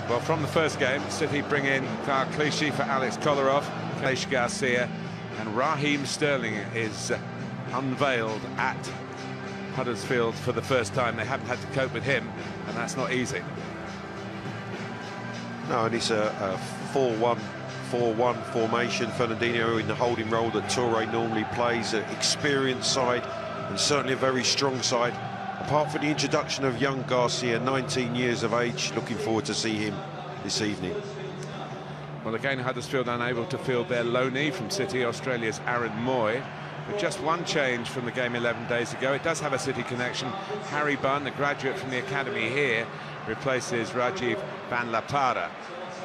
Well, from the first game, City bring in Karl Clichy for Alex Kolarov, Kleish Garcia, and Raheem Sterling is unveiled at Huddersfield for the first time. They haven't had to cope with him, and that's not easy. No, and it's a 4-1-4-1 formation. Fernandinho in the holding role that Toure normally plays, an experienced side, and certainly a very strong side. Apart from the introduction of young Garcia, 19 years of age, looking forward to see him this evening. Well, again, Huddersfield unable to field their loanee from City, Australia's Aaron Moy. With just one change from the game 11 days ago. It does have a City connection. Harry Bunn, a graduate from the academy here, replaces Rajiv Van La Parra.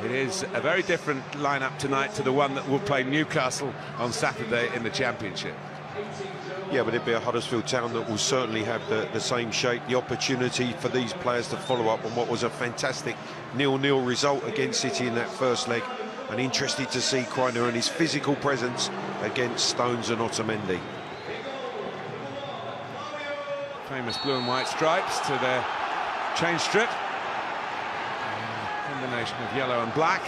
It is a very different lineup tonight to the one that will play Newcastle on Saturday in the Championship. Yeah, but it'll be a Huddersfield town that will certainly have the same shape, the opportunity for these players to follow up on what was a fantastic 0-0 result against City in that first leg. And interested to see Kreiner and his physical presence against Stones and Otamendi. Famous blue and white stripes to their change strip. Combination of yellow and black.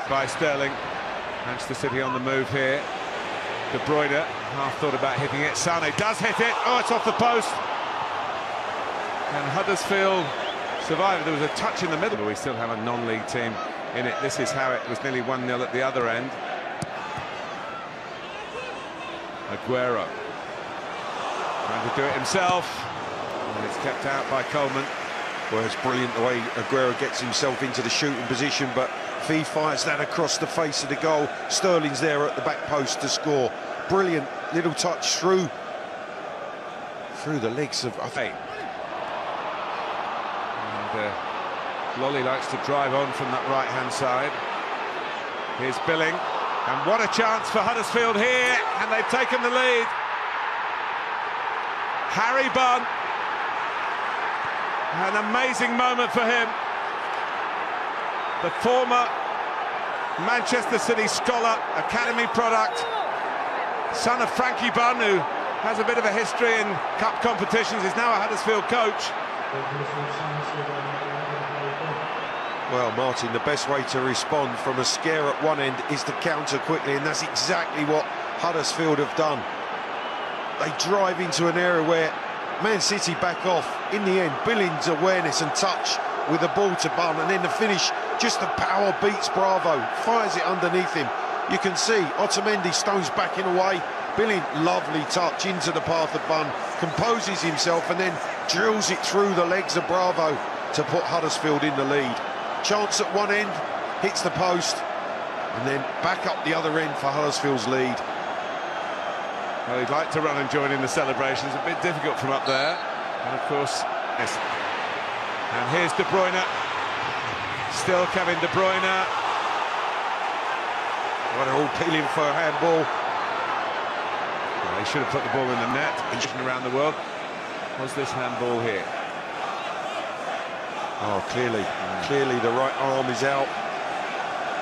By Sterling. Manchester City on the move here. De Bruyne half thought about hitting it. Sane does hit it. Oh, it's off the post. And Huddersfield survived. There was a touch in the middle. We still have a non-league team in it. This is how it was nearly 1-0 at the other end. Aguero trying to do it himself, and it's kept out by Coleman. Well, it's brilliant the way Aguero gets himself into the shooting position, but he fires that across the face of the goal. Sterling's there at the back post to score. Brilliant little touch through the legs of Afe. Lolly likes to drive on from that right-hand side. Here's Billing, and what a chance for Huddersfield here, and they've taken the lead. Harry Bunn, an amazing moment for him. The former Manchester City scholar, academy product, son of Frankie Bunn, who has a bit of a history in cup competitions, is now a Huddersfield coach. Well, Martin, the best way to respond from a scare at one end is to counter quickly, and that's exactly what Huddersfield have done. They drive into an area where Man City back off. In the end, Billing's awareness and touch with the ball to Bunn, and then the finish, just the power beats Bravo, fires it underneath him. You can see Otamendi, Stones backing away. Billing, lovely touch into the path of Bunn, composes himself and then drills it through the legs of Bravo to put Huddersfield in the lead. Chance at one end, hits the post, and then back up the other end for Huddersfield's lead. Well, he'd like to run and join in the celebrations, a bit difficult from up there. And of course, yes. And here's De Bruyne. Still Kevin De Bruyne. Well, they're all peeling for a handball. Well, he should have put the ball in the net. Around the world. Was this handball here? Oh, clearly the right arm is out,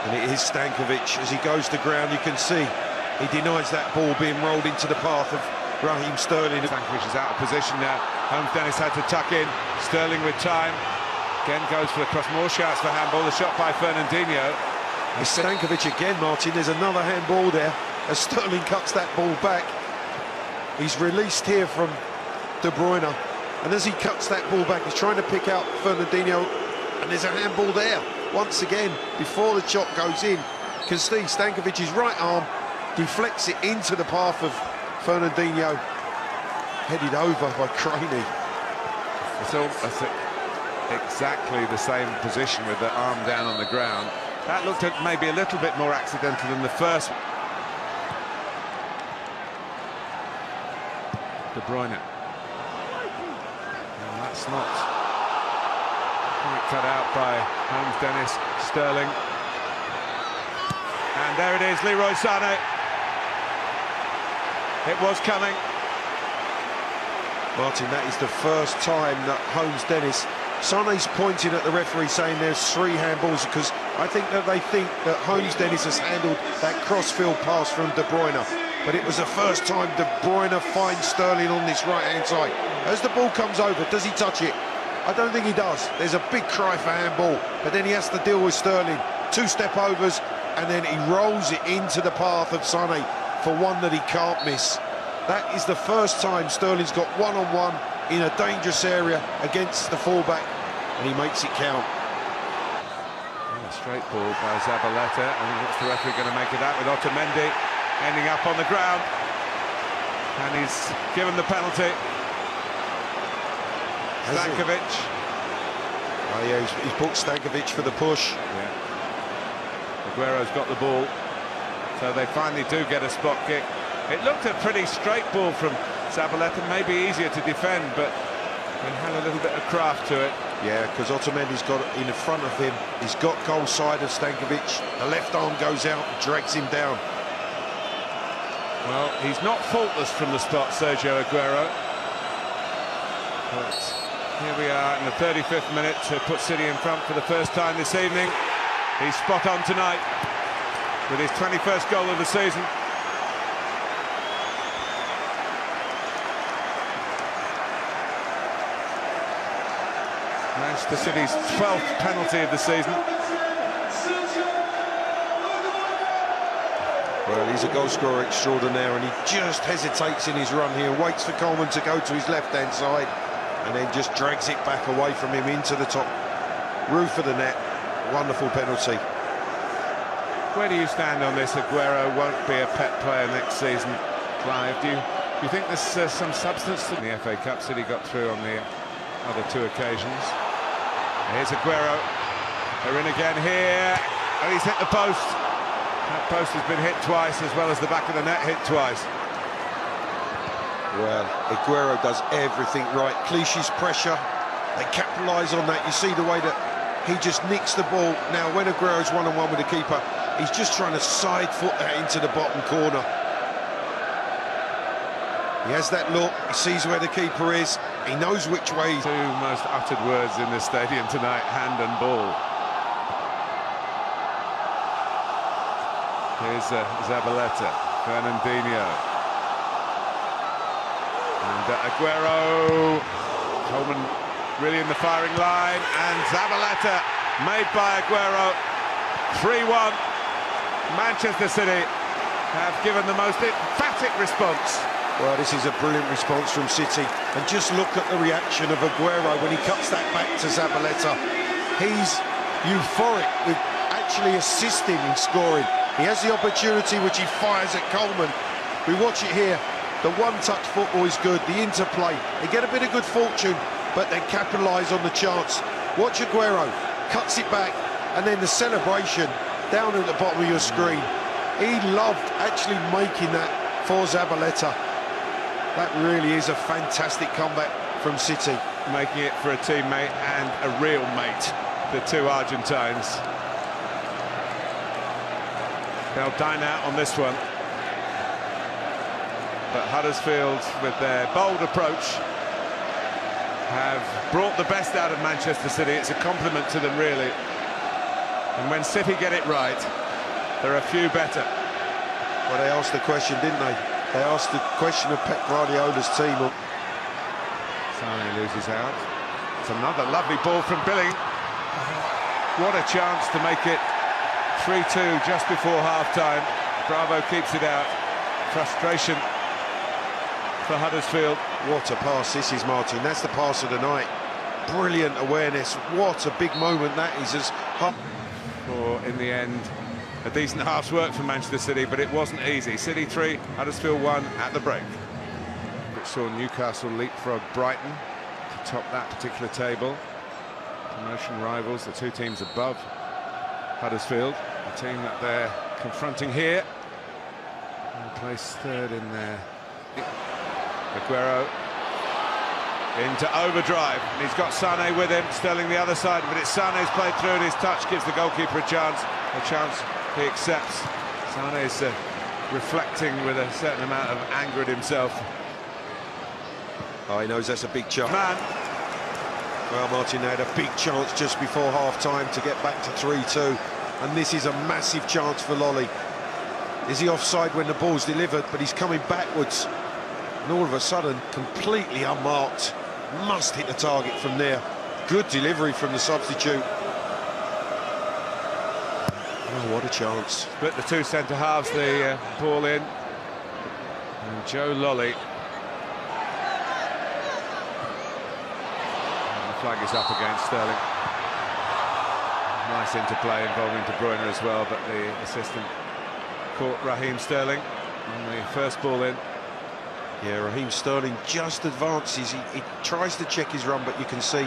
and it is Stankovic. As he goes to ground, you can see he denies that ball being rolled into the path of Raheem Sterling. Stankovic is out of position now. Holmes Dennis had to tuck in. Sterling with time. Again goes for the cross. More shouts for handball. The shot by Fernandinho. It's Stankovic again, Martin. There's another handball there as Sterling cuts that ball back. He's released here from De Bruyne, and as he cuts that ball back, he's trying to pick out Fernandinho, and there's a handball there once again before the shot goes in. You can see Stankovic's right arm deflects it into the path of Fernandinho, headed over by Craney. It's exactly the same position with the arm down on the ground. That looked at maybe a little bit more accidental than the first. De Bruyne. And that's not quite cut out by Holmes Dennis. Sterling. And there it is, Leroy Sané. It was coming. Martin, that is the first time that Holmes Dennis, Sané's pointing at the referee saying there's 3 handballs, because I think that they think that Holmes Dennis has handled that crossfield pass from De Bruyne. But it was the first time De Bruyne finds Sterling on this right-hand side. As the ball comes over, does he touch it? I don't think he does. There's a big cry for handball, but then he has to deal with Sterling. 2 step overs, and then he rolls it into the path of Sané for one that he can't miss. That is the first time Sterling's got one-on-one in a dangerous area against the fullback, and he makes it count. A straight ball by Zabaleta, and what's the referee going to make of that, with Otamendi ending up on the ground, and he's given the penalty. Stankovic. Oh yeah, he's booked Stankovic for the push. Yeah. Aguero's got the ball, so they finally do get a spot kick. It looked a pretty straight ball from Zabaleta, maybe easier to defend, but it had a little bit of craft to it. Yeah, because Otamendi's got it in front of him. He's got goal side of Stankovic. The left arm goes out and drags him down. Well, he's not faultless from the spot, Sergio Aguero. But here we are in the 35th minute to put City in front for the first time this evening. He's spot on tonight with his 21st goal of the season. Manchester City's 12th penalty of the season. Well, he's a goal scorer extraordinaire, and he just hesitates in his run here, waits for Coleman to go to his left-hand side, and then just drags it back away from him into the top roof of the net. Wonderful penalty. Where do you stand on this? Aguero won't be a pet player next season, Clive. Do you think there's some substance to the FA Cup? City got through on the other 2 occasions. Here's Aguero. They're in again here, and he's hit the post. That post has been hit twice, as well as the back of the net hit twice. Well, Aguero does everything right. Clichy's pressure, they capitalise on that. You see the way that he just nicks the ball. Now, when Aguero's one-on-one with the keeper, he's just trying to side foot that into the bottom corner. He has that look, he sees where the keeper is, he knows which way. 2 most uttered words in this stadium tonight: hand and ball. Here's Zabaleta, Fernandinho, and Aguero. Coleman really in the firing line, and Zabaleta made by Aguero. 3-1. Manchester City have given the most emphatic response. Well, this is a brilliant response from City, and just look at the reaction of Aguero when he cuts that back to Zabaleta. He's euphoric with actually assisting in scoring. He has the opportunity, which he fires at Coleman. We watch it here. The one-touch football is good, the interplay. They get a bit of good fortune, but they capitalise on the chance. Watch Aguero, cuts it back, and then the celebration down at the bottom of your screen. He loved actually making that for Zabaleta. That really is a fantastic comeback from City. Making it for a teammate and a real mate, the 2 Argentines. They'll dine out on this one. But Huddersfield, with their bold approach, have brought the best out of Manchester City. It's a compliment to them, really. And when City get it right, there are few better. Well, they asked the question, didn't they? They asked the question of Pep Guardiola's team. Sané loses out. It's another lovely ball from Billing. What a chance to make it 3-2 just before half-time. Bravo keeps it out. Frustration for Huddersfield. What a pass this is, Martin. That's the pass of the night. Brilliant awareness. What a big moment that is. For, in the end, a decent half's work for Manchester City, but it wasn't easy. City 3, Huddersfield 1 at the break. Which saw Newcastle leapfrog Brighton to top that particular table. Promotion rivals, the 2 teams above Huddersfield, the team that they're confronting here. And placed 3rd in there. Aguero into overdrive, and he's got Sané with him. Sterling the other side, but it's Sané's played through, and his touch gives the goalkeeper a chance he accepts. Sané's reflecting with a certain amount of anger at himself. Oh, he knows that's a big chance. Man. Well, Martin, they had a big chance just before half-time to get back to 3-2, and this is a massive chance for Lolly. Is he offside when the ball's delivered, but he's coming backwards, and all of a sudden, completely unmarked, must hit the target from there. Good delivery from the substitute. Oh, what a chance. Split the two centre-halves, the ball in. And Joe Lolly. And the flag is up against Sterling. Nice interplay involving De Bruyne as well, but the assistant caught Raheem Sterling on the first ball in. Yeah, Raheem Sterling just advances. He tries to check his run, but you can see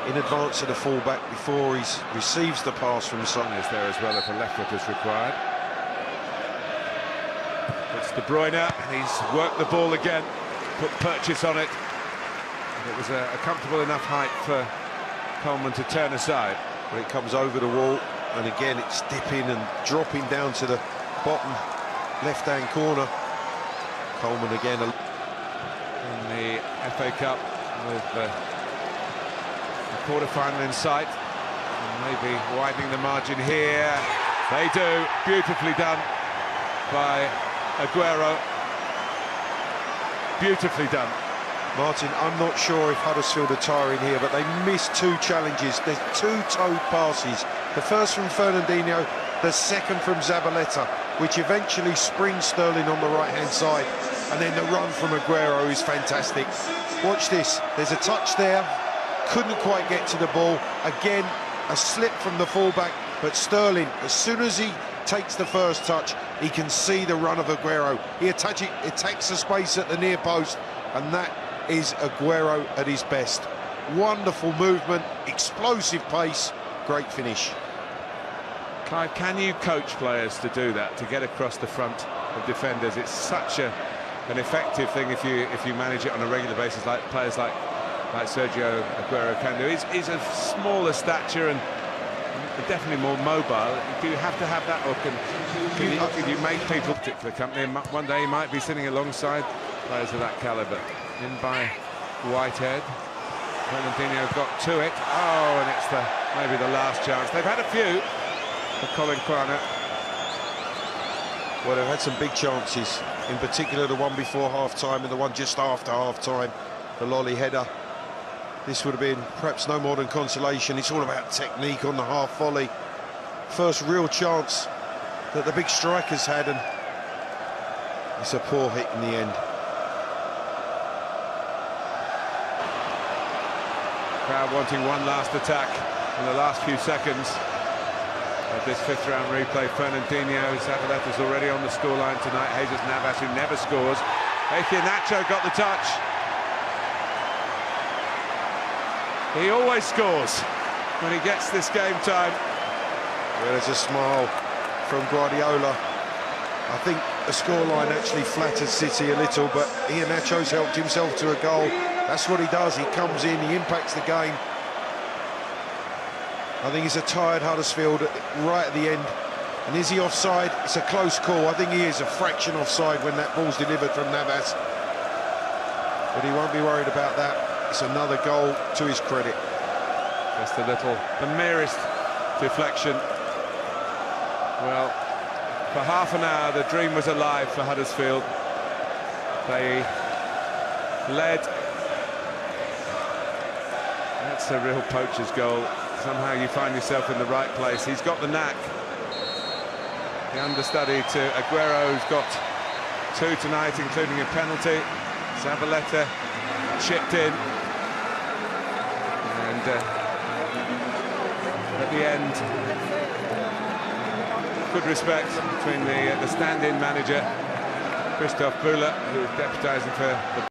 in advance of the fullback before he receives the pass from Son. Is there as well if a left foot is required. It's De Bruyne, and he's worked the ball again, put purchase on it. And it was a comfortable enough height for Coleman to turn aside. But it comes over the wall, and again it's dipping and dropping down to the bottom left-hand corner. Coleman again in the FA Cup with the quarter-final in sight, and maybe widening the margin here. They do. Beautifully done by Aguero. Beautifully done. Martin, I'm not sure if Huddersfield are tiring here, but they missed two challenges. There's two toed passes. The first from Fernandinho, the second from Zabaleta, which eventually springs Sterling on the right-hand side. And then the run from Aguero is fantastic. Watch this. There's a touch there. Couldn't quite get to the ball. Again, a slip from the fullback. But Sterling, as soon as he takes the first touch, he can see the run of Aguero. He attacks the space at the near post, and that is Aguero at his best. Wonderful movement, explosive pace, great finish. Clive, can you coach players to do that, to get across the front of defenders? It's such an effective thing if you manage it on a regular basis, like players like Sergio Aguero can do. He's of smaller stature and definitely more mobile. Do you have to have that, or can you make people particular company? And one day he might be sitting alongside players of that calibre. In by Whitehead. Fernandinho got to it. Oh, and it's maybe the last chance. They've had a few for Colin Quaner. Well, they've had some big chances, in particular the one before half-time and the one just after half-time, the Lolly header. This would have been perhaps no more than consolation. It's all about technique on the half volley. First real chance that the big strikers had, and it's a poor hit in the end. Crowd wanting one last attack in the last few seconds of this fifth-round replay. Fernandinho, Zabaleta's already on the scoreline tonight. Jesus Navas, who never scores. Nacho got the touch. He always scores when he gets this game time. Well, there's a smile from Guardiola. I think the scoreline actually flatters City a little, but Nacho's helped himself to a goal. That's what he does. He comes in, he impacts the game. I think he's a tired Huddersfield right at the end. And is he offside? It's a close call. I think he is a fraction offside when that ball's delivered from Navas. But he won't be worried about that. It's another goal to his credit. Just the merest deflection. Well, for half an hour, the dream was alive for Huddersfield. They led. That's a real poacher's goal. Somehow you find yourself in the right place. He's got the knack. The understudy to Aguero, who's got two tonight, including a penalty. Zabaleta chipped in. And at the end, good respect between the stand-in manager, Christoph Bühler, who's deputising for the